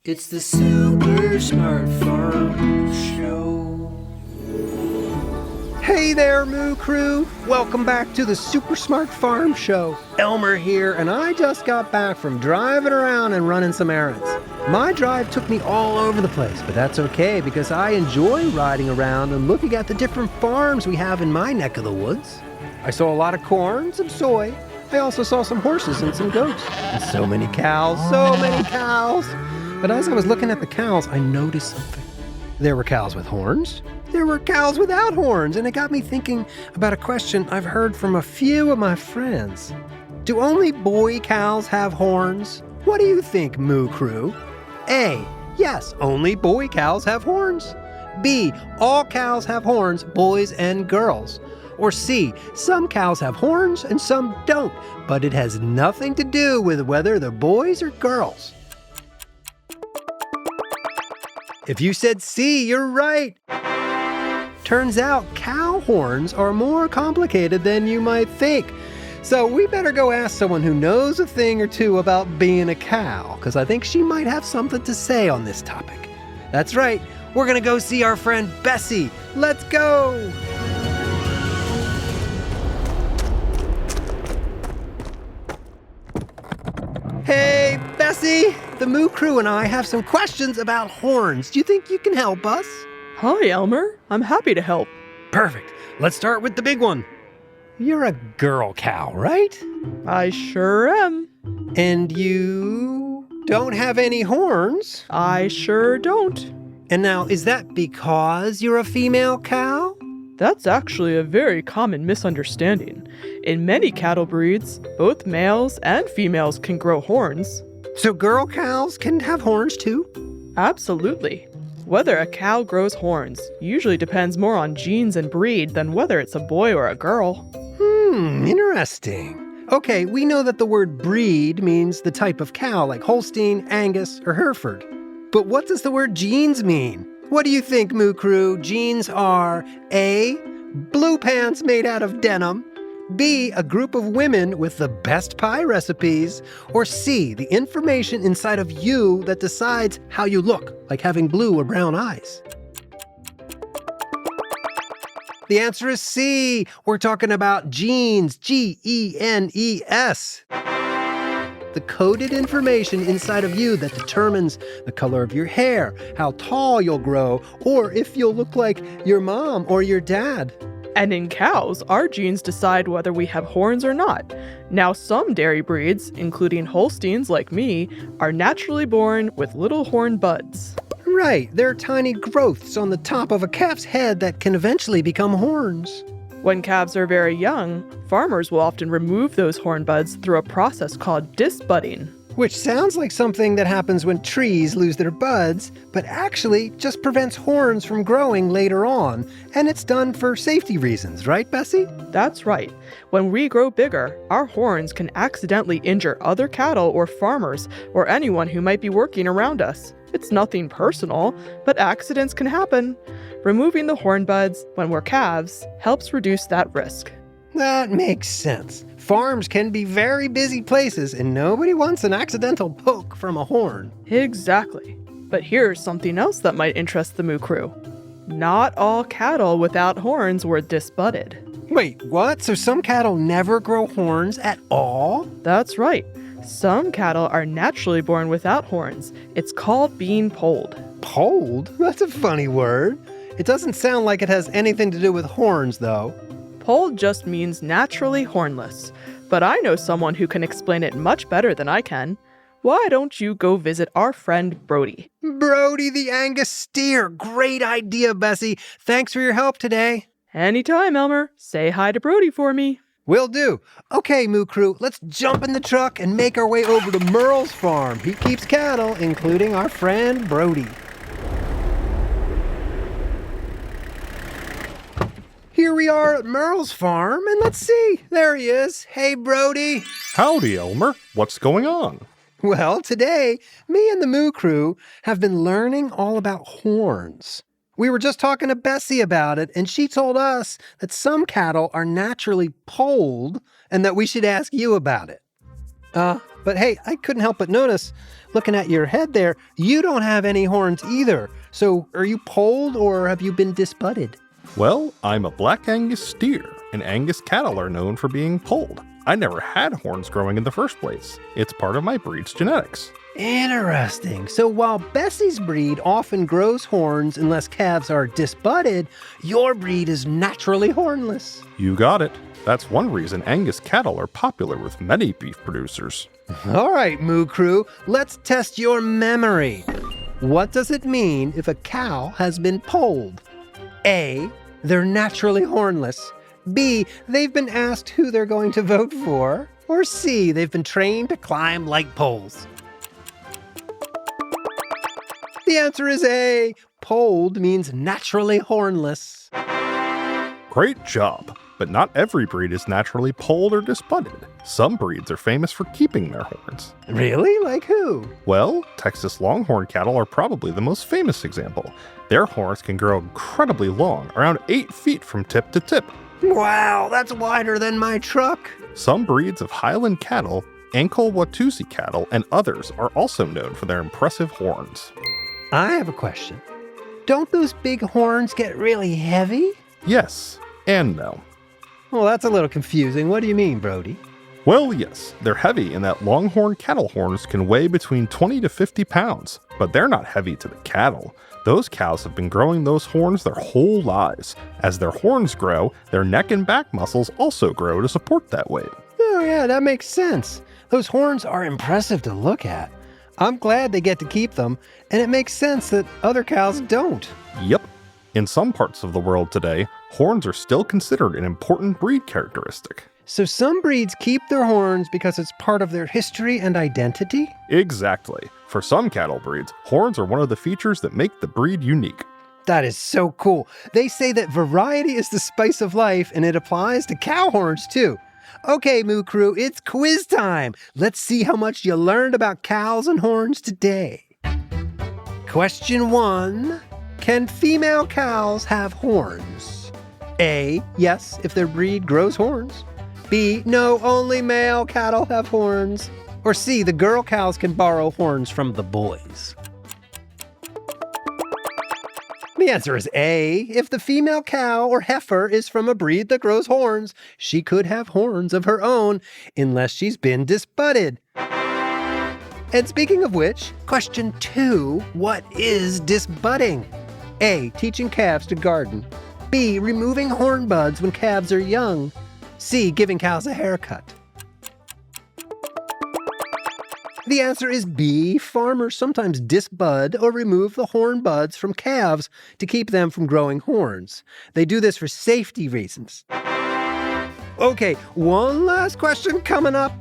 It's the Super Smart Farm Show. Hey there, Moo Crew! Welcome back to the Super Smart Farm Show. Elmer here, and I just got back from driving around and running some errands. My drive took me all over the place, but that's okay because I enjoy riding around and looking at the different farms we have in my neck of the woods. I saw a lot of corn, some soy. I also saw some horses and some goats. And so many cows, so many cows! But as I was looking at the cows, I noticed something. There were cows with horns. There were cows without horns, and it got me thinking about a question I've heard from a few of my friends. Do only boy cows have horns? What do you think, Moo Crew? A. Yes, only boy cows have horns. B. All cows have horns, boys and girls. Or C. Some cows have horns and some don't, but it has nothing to do with whether they're boys or girls. If you said C, you're right. Turns out cow horns are more complicated than you might think. So we better go ask someone who knows a thing or two about being a cow, because I think she might have something to say on this topic. That's right, we're gonna go see our friend Bessie. Let's go! Hey, Bessie! The Moo Crew and I have some questions about horns. Do you think you can help us? Hi, Elmer. I'm happy to help. Perfect. Let's start with the big one. You're a girl cow, right? I sure am. And you don't have any horns? I sure don't. And now, is that because you're a female cow? That's actually a very common misunderstanding. In many cattle breeds, both males and females can grow horns. So girl cows can have horns too? Absolutely. Whether a cow grows horns usually depends more on genes and breed than whether it's a boy or a girl. Interesting. Okay, we know that the word breed means the type of cow, like Holstein, Angus, or Hereford. But what does the word genes mean? What do you think, Moo Crew? Genes are A. Blue pants made out of denim, B. A group of women with the best pie recipes, or C. The information inside of you that decides how you look, like having blue or brown eyes. The answer is C. We're talking about genes, G-E-N-E-S. The coded information inside of you that determines the color of your hair, how tall you'll grow, or if you'll look like your mom or your dad. And in cows, our genes decide whether we have horns or not. Now, some dairy breeds, including Holsteins like me, are naturally born with little horn buds. Right, they're tiny growths on the top of a calf's head that can eventually become horns. When calves are very young, farmers will often remove those horn buds through a process called disbudding. Which sounds like something that happens when trees lose their buds, but actually just prevents horns from growing later on. And it's done for safety reasons, right, Bessie? That's right. When we grow bigger, our horns can accidentally injure other cattle or farmers or anyone who might be working around us. It's nothing personal, but accidents can happen. Removing the horn buds when we're calves helps reduce that risk. That makes sense. Farms can be very busy places, and nobody wants an accidental poke from a horn. Exactly. But here's something else that might interest the Moo Crew. Not all cattle without horns were disbudded. Wait, what? So some cattle never grow horns at all? That's right. Some cattle are naturally born without horns. It's called being polled. Polled? That's a funny word. It doesn't sound like it has anything to do with horns, though. Polled just means naturally hornless, but I know someone who can explain it much better than I can. Why don't you go visit our friend Brody? Brody the Angus steer. Great idea, Bessie. Thanks for your help today. Anytime, Elmer. Say hi to Brody for me. Will do. Okay, Moo Crew, let's jump in the truck and make our way over to Merle's farm. He keeps cattle, including our friend Brody. Here we are at Merle's farm, and let's see. There he is. Hey, Brody. Howdy, Elmer. What's going on? Well, today, me and the Moo Crew have been learning all about horns. We were just talking to Bessie about it, and she told us that some cattle are naturally polled and that we should ask you about it. But hey, I couldn't help but notice, looking at your head there, you don't have any horns either. So are you polled or have you been disbudded? Well, I'm a Black Angus steer, and Angus cattle are known for being polled. I never had horns growing in the first place. It's part of my breed's genetics. Interesting. So while Bessie's breed often grows horns unless calves are disbudded, your breed is naturally hornless. You got it. That's one reason Angus cattle are popular with many beef producers. All right, Moo Crew, let's test your memory. What does it mean if a cow has been polled? A, they're naturally hornless. B, they've been asked who they're going to vote for. Or C, they've been trained to climb light poles. The answer is A. Polled means naturally hornless. Great job. But not every breed is naturally polled or disbudded. Some breeds are famous for keeping their horns. Really? Like who? Well, Texas Longhorn cattle are probably the most famous example. Their horns can grow incredibly long, around 8 feet from tip to tip. Wow, that's wider than my truck. Some breeds of Highland cattle, Ankole-Watususi cattle, and others are also known for their impressive horns. I have a question. Don't those big horns get really heavy? Yes, and no. Well, that's a little confusing. What do you mean, Brody? Well, yes, they're heavy in that Longhorn cattle horns can weigh between 20 to 50 pounds, but they're not heavy to the cattle. Those cows have been growing those horns their whole lives. As their horns grow, their neck and back muscles also grow to support that weight. Oh yeah, that makes sense. Those horns are impressive to look at. I'm glad they get to keep them, and it makes sense that other cows don't. Yep. In some parts of the world today, horns are still considered an important breed characteristic. So some breeds keep their horns because it's part of their history and identity? Exactly. For some cattle breeds, horns are one of the features that make the breed unique. That is so cool. They say that variety is the spice of life, and it applies to cow horns too. Okay, Moo Crew, it's quiz time. Let's see how much you learned about cows and horns today. Question 1. Can female cows have horns? A, yes, if their breed grows horns. B, no, only male cattle have horns. Or C, the girl cows can borrow horns from the boys. The answer is A. If the female cow or heifer is from a breed that grows horns, she could have horns of her own unless she's been disbudded. And speaking of which, question 2, what is disbudding? A, teaching calves to garden. B, removing horn buds when calves are young. C, giving cows a haircut. The answer is B. Farmers sometimes disbud or remove the horn buds from calves to keep them from growing horns. They do this for safety reasons. Okay, one last question coming up.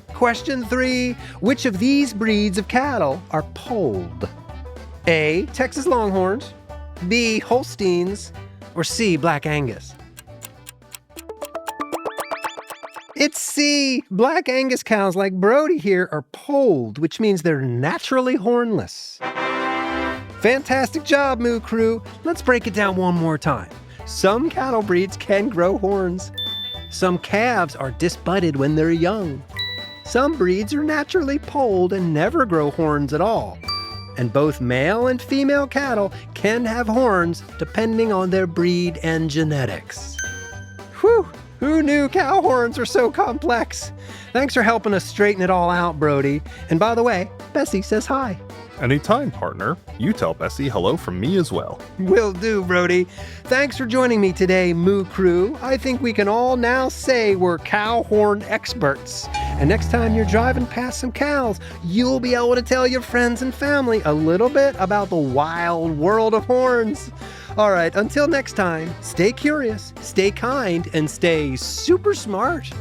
Question 3. Which of these breeds of cattle are polled? A, Texas Longhorns. B, Holsteins. Or C, Black Angus. It's C. Black Angus cows like Brody here are polled, which means they're naturally hornless. Fantastic job, Moo Crew. Let's break it down one more time. Some cattle breeds can grow horns. Some calves are disbudded when they're young. Some breeds are naturally polled and never grow horns at all. And both male and female cattle can have horns depending on their breed and genetics. Whew! Who knew cow horns were so complex? Thanks for helping us straighten it all out, Brody. And by the way, Bessie says hi. Anytime, partner. You tell Bessie hello from me as well. Will do, Brody. Thanks for joining me today, Moo Crew. I think we can all now say we're cow horn experts. And next time you're driving past some cows, you'll be able to tell your friends and family a little bit about the wild world of horns. All right, until next time, stay curious, stay kind, and stay super smart.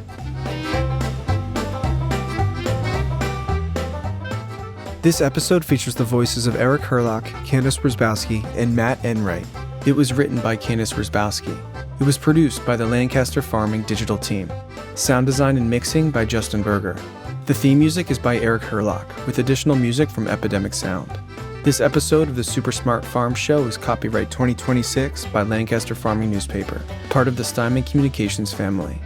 This episode features the voices of Eric Herlock, Candace Wierzbowski, and Matt Enright. It was written by Candace Wierzbowski. It was produced by the Lancaster Farming digital team. Sound design and mixing by Justin Berger. The theme music is by Eric Herlock, with additional music from Epidemic Sound. This episode of the Super Smart Farm Show is copyright 2026 by Lancaster Farming Newspaper, part of the Steinman Communications family.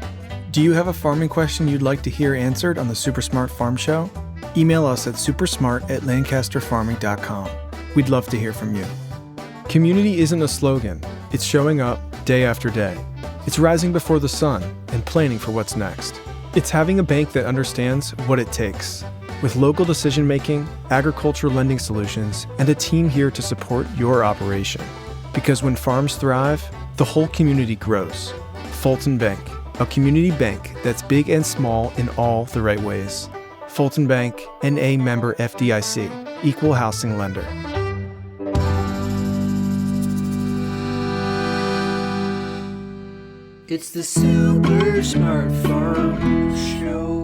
Do you have a farming question you'd like to hear answered on the Super Smart Farm Show? Email us at supersmart@lancasterfarming.com. We'd love to hear from you. Community isn't a slogan. It's showing up day after day. It's rising before the sun and planning for what's next. It's having a bank that understands what it takes, with local decision-making, agriculture lending solutions, and a team here to support your operation. Because when farms thrive, the whole community grows. Fulton Bank, a community bank that's big and small in all the right ways. Fulton Bank, N.A. member FDIC, equal housing lender. It's the Super Smart Farm Show.